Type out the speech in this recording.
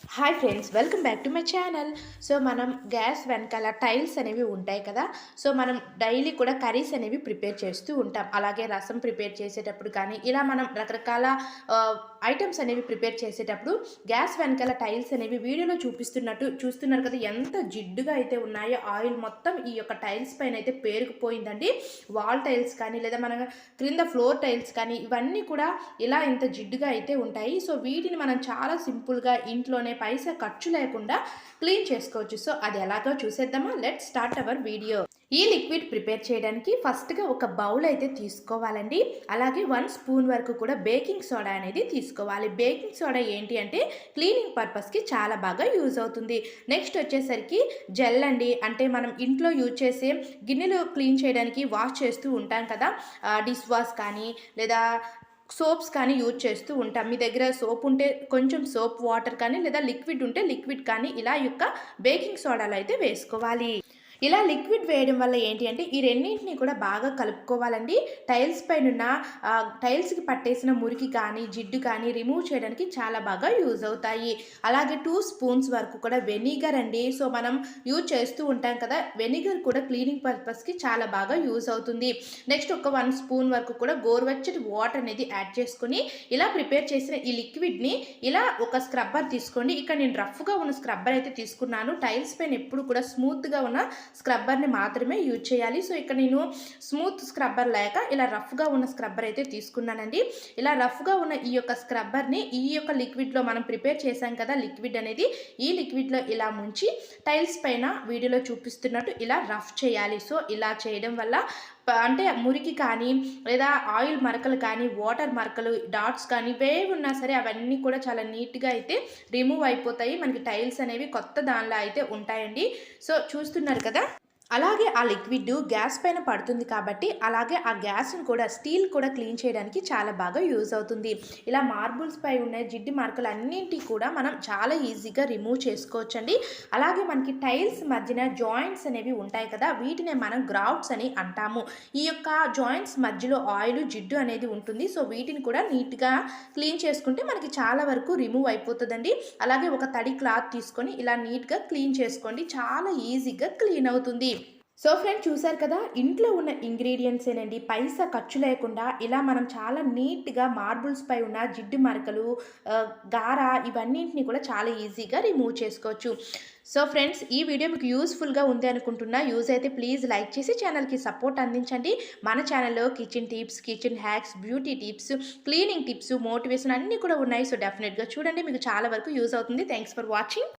Hi friends, welcome back to my channel. So మనం gas వెనకాల tiles అనేవి ఉంటాయి కదా. సో మనం డైలీ కూడా కర్రీస్ అనేవి ప్రిపేర్ చేస్తూ ఉంటాం. అలాగే రసం ప్రిపేర్ చేసేటప్పుడు కానీ ఇలా మనం రకరకాల ఐటమ్స్ అనేవి ప్రిపేర్ చేసేటప్పుడు గ్యాస్ వెనకాల టైల్స్ అనేవి వీడియోలో చూపిస్తున్నట్టు చూస్తున్నారు కదా, ఎంత జిడ్డుగా అయితే ఉన్నాయో. ఆయిల్ మొత్తం ఈ యొక్క టైల్స్ పైన అయితే పేరుకుపోయిందండి. వాల్ టైల్స్ కానీ లేదా మన క్రింద ఫ్లోర్ టైల్స్ కానీ ఇవన్నీ కూడా ఇలా ఇంత జిడ్డుగా అయితే ఉంటాయి. సో వీటిని మనం చాలా సింపుల్గా ఇంట్లోనే పైసా ఖర్చు లేకుండా క్లీన్ చేసుకోవచ్చు. సో అది ఎలాగో చూసేద్దామా. Let's start our video. ఈ లిక్విడ్ ప్రిపేర్ చేయడానికి ఫస్ట్గా ఒక బౌల్ అయితే తీసుకోవాలండి. అలాగే 1 స్పూన్ వరకు కూడా బేకింగ్ సోడా అనేది తీసుకోవాలి. బేకింగ్ సోడా ఏంటి అంటే క్లీనింగ్ పర్పస్కి చాలా బాగా యూజ్ అవుతుంది. నెక్స్ట్ వచ్చేసరికి జెల్ అండి. అంటే మనం ఇంట్లో యూజ్ చేసే గిన్నెలు క్లీన్ చేయడానికి వాష్ చేస్తూ ఉంటాం కదా, డిష్ వాష్ కానీ లేదా సోప్స్ కానీ యూజ్ చేస్తూ ఉంటాం. మీ దగ్గర సోప్ ఉంటే కొంచెం సోప్ వాటర్ కానీ లేదా లిక్విడ్ ఉంటే లిక్విడ్ కానీ ఇలా యొక్క బేకింగ్ సోడాలు అయితే వేసుకోవాలి. ఇలా లిక్విడ్ వేయడం వల్ల ఏంటి అంటే ఈ రెండింటిని కూడా బాగా కలుపుకోవాలండి. టైల్స్ పైన టైల్స్కి పట్టేసిన మురికి కానీ జిడ్డు కానీ రిమూవ్ చేయడానికి చాలా బాగా యూజ్ అవుతాయి. అలాగే 2 స్పూన్స్ వరకు కూడా వెనిగర్ అండి. సో మనం యూజ్ చేస్తూ ఉంటాం కదా, వెనిగర్ కూడా క్లీనింగ్ పర్పస్కి చాలా బాగా యూజ్ అవుతుంది. నెక్స్ట్ ఒక 1 స్పూన్ వరకు కూడా గోరువెచ్చటి వాటర్ అనేది యాడ్ చేసుకుని ఇలా ప్రిపేర్ చేసిన ఈ లిక్విడ్ని ఇలా ఒక స్క్రబ్బర్ తీసుకోండి. ఇక్కడ నేను రఫ్గా ఉన్న స్క్రబ్బర్ అయితే తీసుకున్నాను. టైల్స్ పైన ఎప్పుడు కూడా స్మూత్గా ఉన్న స్క్రబ్బర్ని మాత్రమే యూజ్ చేయాలి. సో ఇక్కడ నేను స్మూత్ స్క్రబ్బర్ లేక ఇలా రఫ్గా ఉన్న స్క్రబ్బర్ అయితే తీసుకున్నానండి. ఇలా రఫ్గా ఉన్న ఈ యొక్క స్క్రబ్బర్ని ఈ యొక్క లిక్విడ్లో మనం ప్రిపేర్ చేసాం కదా, లిక్విడ్ అనేది ఈ లిక్విడ్లో ఇలా ముంచి టైల్స్ పైన వీడియోలో చూపిస్తున్నట్టు ఇలా రఫ్ చేయాలి. సో ఇలా చేయడం వల్ల అంటే మురికి కానీ లేదా ఆయిల్ మరకలు కానీ వాటర్ మరకలు డాట్స్ కానీ ఇవేవి ఉన్నా సరే అవన్నీ కూడా చాలా నీట్గా అయితే రిమూవ్ అయిపోతాయి. మనకి టైల్స్ అనేవి కొత్త దానిలా అయితే ఉంటాయండి. సో చూస్తున్నారు కదా, అలాగే ఆ లిక్విడ్ గ్యాస్ పైన పడుతుంది కాబట్టి అలాగే ఆ గ్యాస్ని కూడా స్టీల్ కూడా క్లీన్ చేయడానికి చాలా బాగా యూజ్ అవుతుంది. ఇలా మార్బుల్స్ పై ఉన్న జిడ్డు మార్కులు అన్నింటి కూడా మనం చాలా ఈజీగా రిమూవ్ చేసుకోవచ్చండి. అలాగే మనకి టైల్స్ మధ్యన జాయింట్స్ అనేవి ఉంటాయి కదా, వీటినే మనం గ్రౌట్స్ అని అంటాము. ఈ యొక్క జాయింట్స్ మధ్యలో ఆయిల్ జిడ్డు అనేది ఉంటుంది. సో వీటిని కూడా నీట్గా క్లీన్ చేసుకుంటే మనకి చాలా వరకు రిమూవ్ అయిపోతుందండి. అలాగే ఒక తడి క్లాత్ తీసుకొని ఇలా నీట్గా క్లీన్ చేసుకోండి, చాలా ఈజీగా క్లీన్ అవుతుంది. సో ఫ్రెండ్స్ చూసారు కదా, ఇంట్లో ఉన్న ఇంగ్రీడియంట్స్ ఏనండి, పైసా ఖర్చు లేకుండా ఇలా మనం చాలా నీట్గా మార్బుల్స్ పై ఉన్న జిడ్డు మరకలు, గార ఇవన్నింటినీ కూడా చాలా ఈజీగా రిమూవ్ చేసుకోవచ్చు. సో ఫ్రెండ్స్ ఈ వీడియో మీకు యూస్ఫుల్గా ఉంది అనుకుంటున్నా. యూజ్ అయితే ప్లీజ్ లైక్ చేసి ఛానల్కి సపోర్ట్ అందించండి. మన ఛానల్లో kitchen tips, kitchen hacks, beauty tips, cleaning tips, motivation అన్నీ కూడా ఉన్నాయి. సో డెఫినెట్గా చూడండి, మీకు చాలా వరకు యూజ్ అవుతుంది. Thanks for watching.